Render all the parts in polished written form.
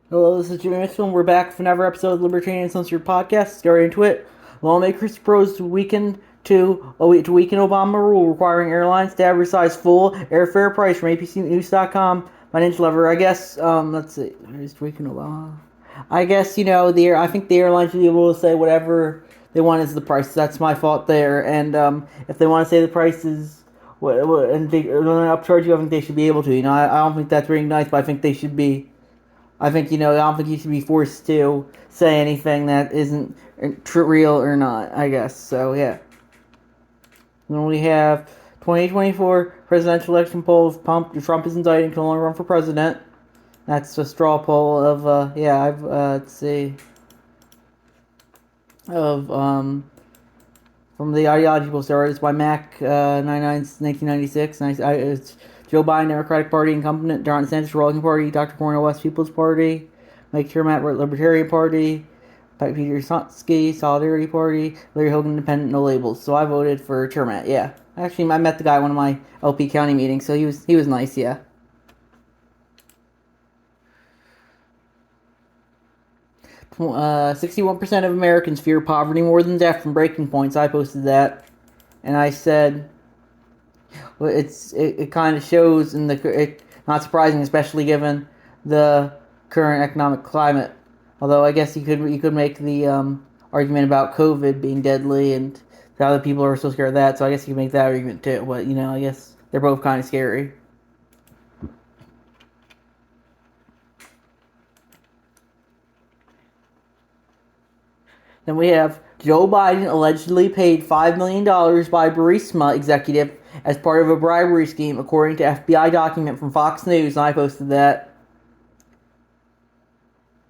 Hello, this is Jimmy Mitchell, and we're back with another episode of Libertarian Uncensored podcast. Let's get right into it. Lawmakers proposed to weaken Obama rule requiring airlines to advertise full airfare price from APCnews.com. My name's Lever. I guess let's see. Where's to weaken Obama? I guess I think the airlines should be able to say whatever they want is the price. That's my fault there. And if they want to say the price is and they upcharge you, I think they should be able to. I don't think that's very nice, but I think they should be. I think, I don't think you should be forced to say anything that isn't real or not, I guess. So, yeah. Then we have 2024 presidential election polls. Trump is indicted and can only run for president. That's a straw poll of, let's see, of, from the ideology poll started. It's by Mac, 1996. It's Joe Biden, Democratic Party incumbent, Ron DeSantis, Republican Party, Dr. Cornel West, People's Party, Mike Shermatt, Libertarian Party, Peter Sotsky, Solidarity Party, Larry Hogan, Independent, no labels. So I voted for Shermatt, yeah. Actually, I met the guy at one of my LP County meetings, so he was nice, yeah. 61% of Americans fear poverty more than death from breaking points. I posted that, and I said, well, it kind of shows not surprising, especially given the current economic climate. Although I guess you could make the argument about COVID being deadly and how other people are so scared of that. So I guess you could make that argument too. But I guess they're both kind of scary. Then we have Joe Biden allegedly paid $5 million by Burisma executive as part of a bribery scheme, according to FBI document from Fox News, and I posted that.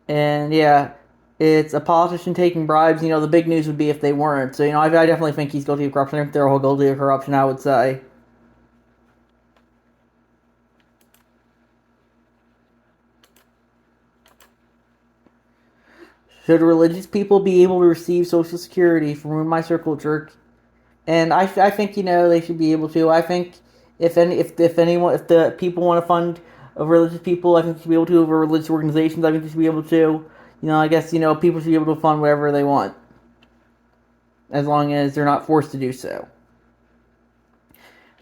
And yeah, it's a politician taking bribes. The big news would be if they weren't. So, I definitely think he's guilty of corruption. If they're all guilty of corruption, I would say. Should religious people be able to receive Social Security from my circle jerk? And I think they should be able to. I think if the people want to fund religious people, I think they should be able to. Over religious organizations, I think they should be able to. I guess people should be able to fund whatever they want, as long as they're not forced to do so.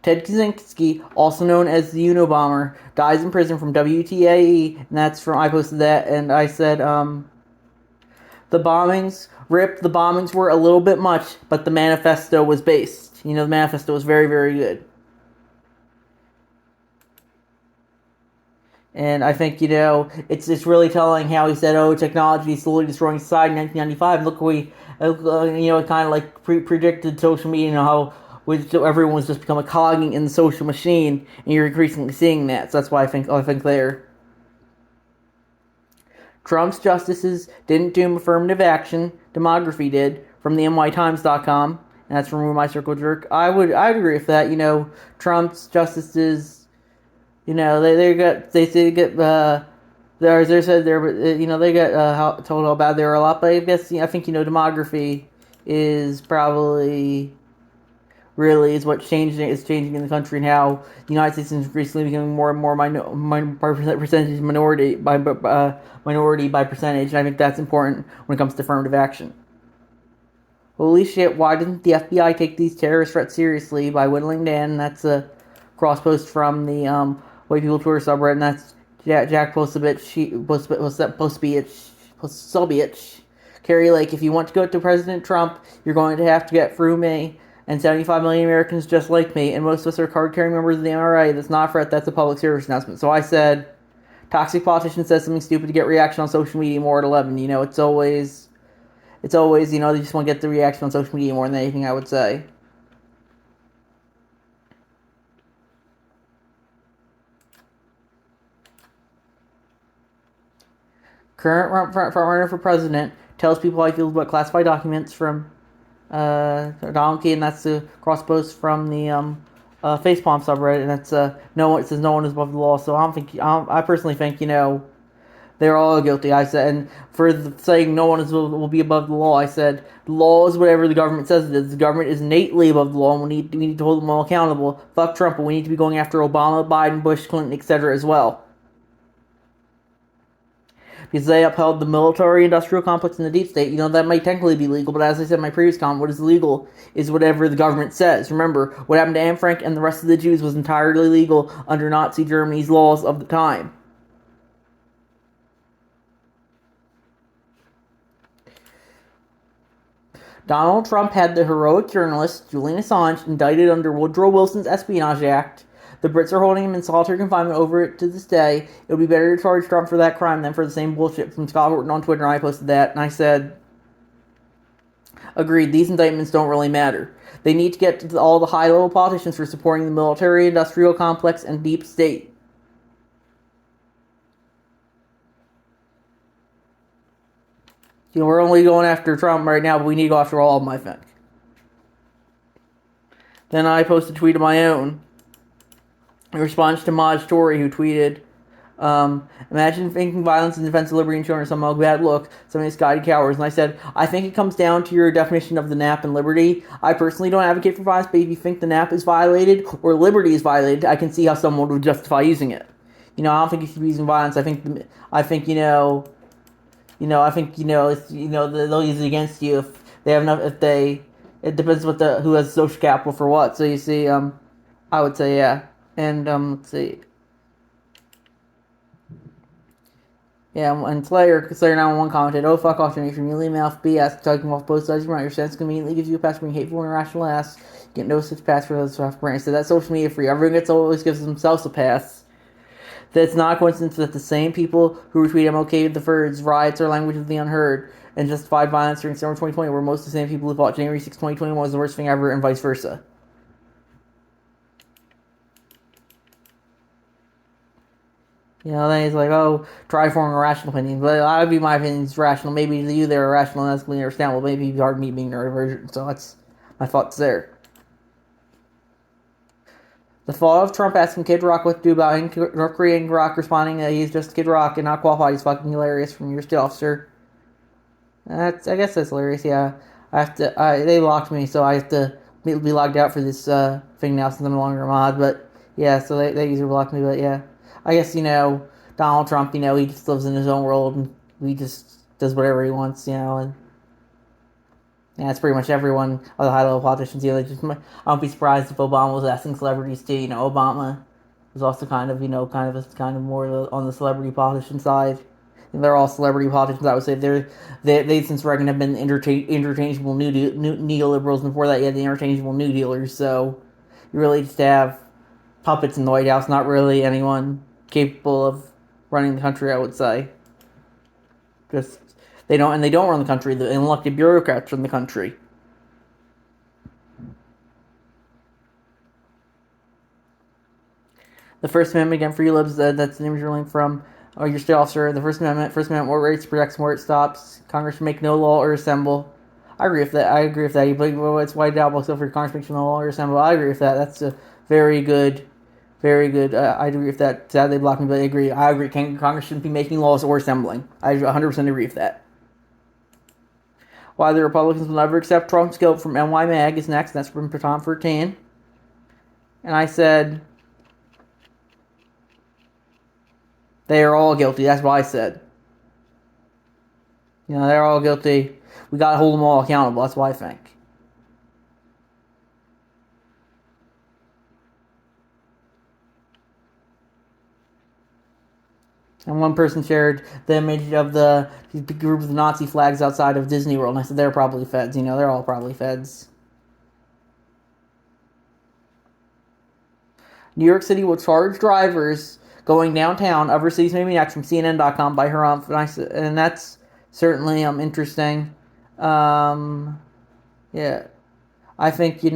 Ted Kaczynski, also known as the Unabomber, dies in prison from WTAE, and that's from I posted that, and I said the bombings were a little bit much, but the manifesto was based. The manifesto was very, very good. And I think, it's really telling how he said, oh, technology is slowly destroying society in 1995. And look, it kind of like predicted social media, how everyone was just become a cogging in the social machine, and you're increasingly seeing that. So that's why I think there. Trump's justices didn't do affirmative action. Demography did, from the nytimes.com, and that's from My Circle Jerk. I'd agree with that. Trump's justices, they get they said they got told how bad they were a lot. But I guess I think demography is probably really is what changing in the country, and how the United States is increasingly becoming more and more percentage minority by percentage. And I think that's important when it comes to affirmative action. Holy shit! Why didn't the FBI take these terrorist threats seriously? By Whittling Dan. That's a cross post from the White People Tour subreddit, and that's Jack Postbich. Carrie Lake, if you want to go to President Trump, you're going to have to get through me and 75 million Americans just like me, and most of us are card-carrying members of the NRA. That's not a threat, that's a public service announcement. So I said, toxic politician says something stupid to get reaction on social media more at 11. It's always, they just want to get the reaction on social media more than anything, I would say. Current frontrunner for president tells people how he feels about classified documents from Donald Key, and that's the cross post from the Facepalm subreddit, and that's it says no one is above the law. So I personally think they're all guilty. I said, and for saying no one will be above the law, I said the law is whatever the government says it is. The government is innately above the law, and we need to hold them all accountable. Fuck Trump, but we need to be going after Obama, Biden, Bush, Clinton, etc. as well. because they upheld the military-industrial complex in the deep state. That might technically be legal, but as I said in my previous comment, what is legal is whatever the government says. Remember, what happened to Anne Frank and the rest of the Jews was entirely legal under Nazi Germany's laws of the time. Donald Trump had the heroic journalist Julian Assange indicted under Woodrow Wilson's Espionage Act. The Brits are holding him in solitary confinement over it to this day. It would be better to charge Trump for that crime than for the same bullshit from Scott Horton on Twitter, and I posted that, and I said, agreed, these indictments don't really matter. They need to get to all the high-level politicians for supporting the military-industrial complex and deep state. We're only going after Trump right now, but we need to go after all of them, I think. Then I posted a tweet of my own in response to Maj Tory, who tweeted, imagine thinking violence in defense of liberty and children is somehow a bad look, some misguided cowards. And I said, I think it comes down to your definition of the NAP and liberty. I personally don't advocate for violence, but if you think the NAP is violated or liberty is violated, I can see how someone would justify using it. I don't think you should be using violence. I think they'll use it against you if they have enough. It depends who has social capital for what. So you see, I would say yeah, and let's see, yeah, and Slayer 911 commented, "Oh fuck off, nation, you leave mouth BS talking off both sides of your sense conveniently gives you a pass for being hateful and irrational ass. You get no such pass for those soft brains. So that's social media free. Everyone always gives themselves a pass." It's not a coincidence that the same people who retweet MLK with the Furs, riots, or language of the unheard, and justified violence during summer 2020 were most of the same people who thought January 6, 2021 was the worst thing ever, and vice versa. Then he's like, oh, try forming a rational opinion. But I would be my opinion is rational. Maybe to you they're irrational and that's completely understandable. Maybe it's hard me being neurodivergent. So that's my thoughts there. The fall of Trump asking Kid Rock what to do about North Korean Rock responding that he's just Kid Rock and not qualified is fucking hilarious from your state officer. I guess that's hilarious, yeah. They locked me, so I have to be logged out for this thing now since I'm no longer a mod, but yeah, so they usually blocked me, but yeah. I guess, Donald Trump, he just lives in his own world and he just does whatever he wants, and yeah, it's pretty much everyone, all the high-level politicians, I don't be surprised if Obama was asking celebrities too, Obama was also kind of more on the celebrity politician side. And they're all celebrity politicians, I would say. They since Reagan have been interchangeable new neoliberals, and before that you had the interchangeable New Dealers, so you really just have puppets in the White House, not really anyone capable of running the country, I would say. They don't run the country. The elected bureaucrats run the country. The First Amendment, again, for you libs, that's an image ruling from your state officer. The First Amendment, war rights protects where it stops. Congress should make no law or assemble. I agree with that. You believe it's white out, so for Congress makes no law or assemble. I agree with that. That's a very good. I agree with that. Sadly, they blocked me, but I agree. Congress shouldn't be making laws or assembling. I 100% agree with that. Why the Republicans will never accept Trump's guilt from NY Mag is next. That's from Tom 13. And I said, they are all guilty. That's what I said. They're all guilty. We gotta hold them all accountable. That's what I think. And one person shared the image of the group of Nazi flags outside of Disney World, and I said, they're probably feds. They're all probably feds. New York City will charge drivers going downtown. Other cities may be next, from CNN.com by Haram. And that's certainly interesting. Yeah. I think, this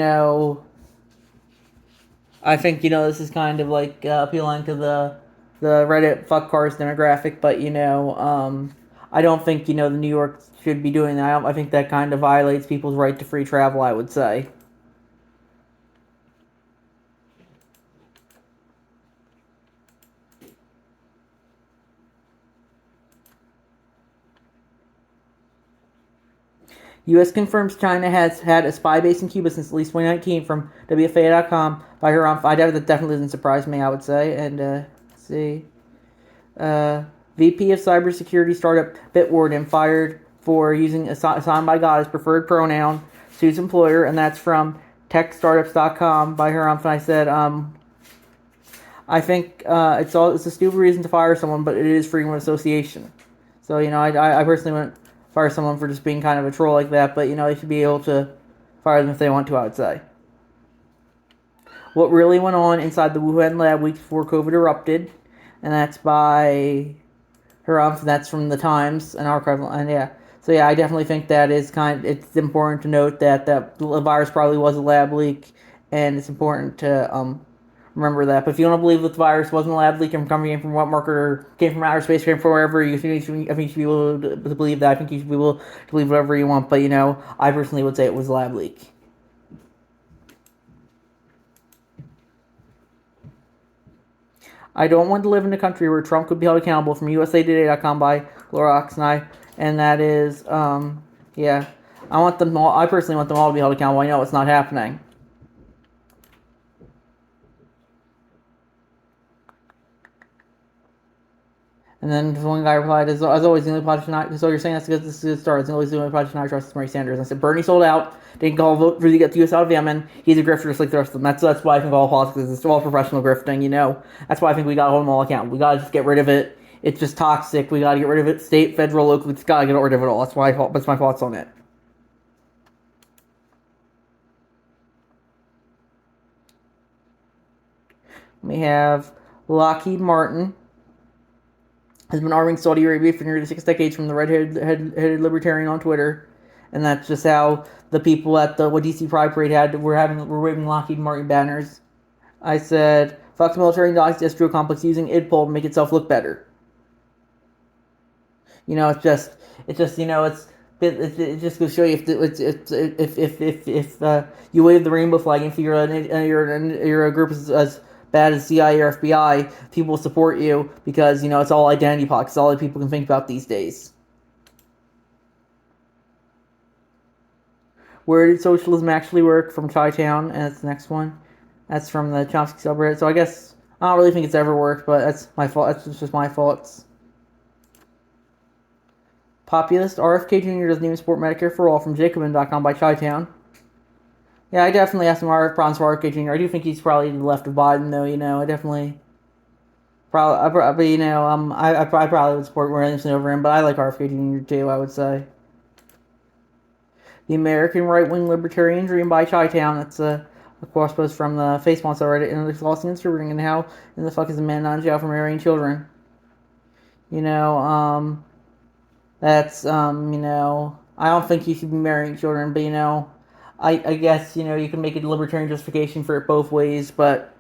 is kind of like appealing to the Reddit fuck cars demographic, but I don't think the New York should be doing that. I think that kind of violates people's right to free travel, I would say. U.S. confirms China has had a spy base in Cuba since at least 2019 from WFA.com by Haram. That definitely doesn't surprise me, I would say. And let's see. VP of cybersecurity startup Bitwarden fired for using assigned by God as preferred pronoun, sues employer, and that's from techstartups.com by Harumph. And I said, I think it's a stupid reason to fire someone, but it is freedom of association. So, I personally wouldn't fire someone for just being kind of a troll like that, but, they should be able to fire them if they want to, I would say. What really went on inside the Wuhan lab weeks before COVID erupted, and that's by Harumph, that's from the Times, and archival, and yeah. So yeah, I definitely think that is it's important to note that the virus probably was a lab leak, and it's important to, remember that. But if you don't believe that the virus wasn't a lab leak and coming from what market or came from outer space, came from wherever, I think you should be able to believe that. I think you should be able to believe whatever you want. But, I personally would say it was a lab leak. I don't want to live in a country where Trump could be held accountable, from USAtoday.com by Clorox, and that is, yeah. I personally want them all to be held accountable. I know it's not happening. And then one guy replied, as always, the only politician so you're saying that's because this is a good start. It's always the only politician I trust is Bernie Sanders. And I said, Bernie sold out. Didn't call vote for to get the U.S. out of Yemen. He's a grifter just like the rest of them. That's why I think all politics is. It's all professional grifting, That's why I think we gotta hold them all accountable. We gotta just get rid of it. It's just toxic. We gotta get rid of it. State, federal, local. We just gotta get rid of it all. That's my thoughts on it. We have Lockheed Martin has been arming Saudi Arabia for nearly 6 decades, from the red-headed Libertarian on Twitter, and that's just how the people at the DC Pride Parade were waving Lockheed Martin banners. I said, "Fuck the military and industrial complex using IDPOL to make itself look better." It just goes to show you if you wave the rainbow flag and if you're a group as bad as CIA or FBI, people will support you because, it's all identity politics. It's all that people can think about these days. Where did socialism actually work? From Chi-Town, and that's the next one. That's from the Chomsky subreddit. So I guess I don't really think it's ever worked, but that's my fault. That's just my thoughts. Populist RFK Jr. doesn't even support Medicare for all, from Jacobin.com by Chi-Town. Yeah, I definitely have some problems for RFK Jr. I do think he's probably to the left of Biden, though. I definitely probably, I probably would support Williamson over him, but I like RFK Jr. too, I would say. The American Right-Wing Libertarian Dream by Chi-Town. That's a cross post from the Facebook subreddit, and it's lost in Instagram, and how in the fuck is a man not in jail for marrying children? That's, I don't think you should be marrying children, but, I guess, you can make a libertarian justification for it both ways, but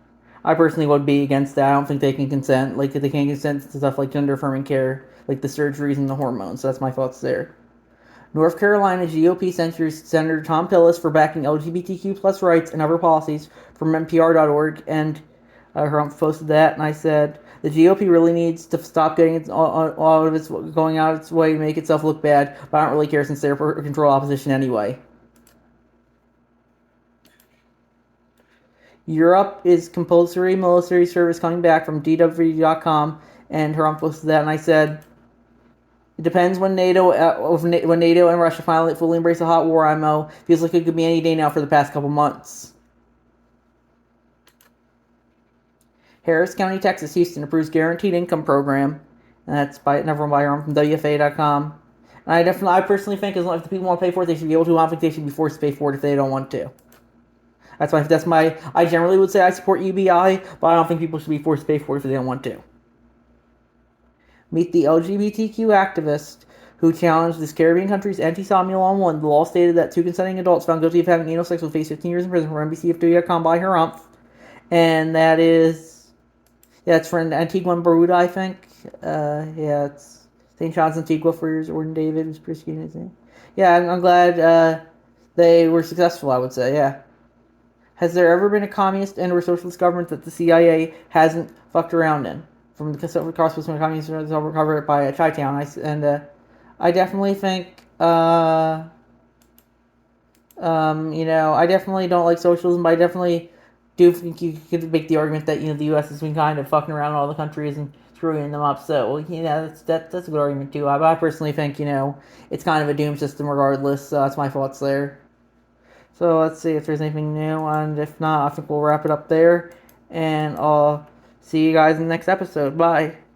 I personally would be against that. I don't think they can consent. Like, they can't consent to stuff like gender-affirming care, like the surgeries and the hormones. So that's my thoughts there. North Carolina GOP Senator Tom Tillis for backing LGBTQ plus rights and other policies, from NPR.org, and Harumph posted that, and I said, the GOP really needs to stop going out of its way to make itself look bad, but I don't really care since they're control opposition anyway. Europe is compulsory military service coming back, from DW.com, and Harumph posted that, and I said, it depends when NATO and Russia finally fully embrace a hot war IMO. Feels like it could be any day now for the past couple months. Harris County, Texas, Houston approves guaranteed income program, and that's by Harumph from WFA.com. And I personally think as long as the people want to pay for it, they should be able to. I don't think they should be forced to pay for it if they don't want to. I generally would say I support UBI, but I don't think people should be forced to pay for it if they don't want to. Meet the LGBTQ activist who challenged this Caribbean country's anti-sodomy law in one. The law stated that 2 consenting adults found guilty of having anal sex will face 15 years in prison, from NBCFW.com by Harumph. And that's for Antigua and Barbuda, I think. It's St. John's Antigua for years. Orden David was prosecuting his name. Yeah, I'm glad they were successful, I would say, yeah. Has there ever been a communist and or socialist government that the CIA hasn't fucked around in? From the cross-posting communist cover it by Chi-Town. I definitely think, I definitely don't like socialism, but I definitely do think you could make the argument that, the U.S. has been kind of fucking around all the countries and screwing them up. So that's a good argument too. But I personally think it's kind of a doom system regardless. So that's my thoughts there. So let's see if there's anything new, and if not, I think we'll wrap it up there. And I'll see you guys in the next episode. Bye.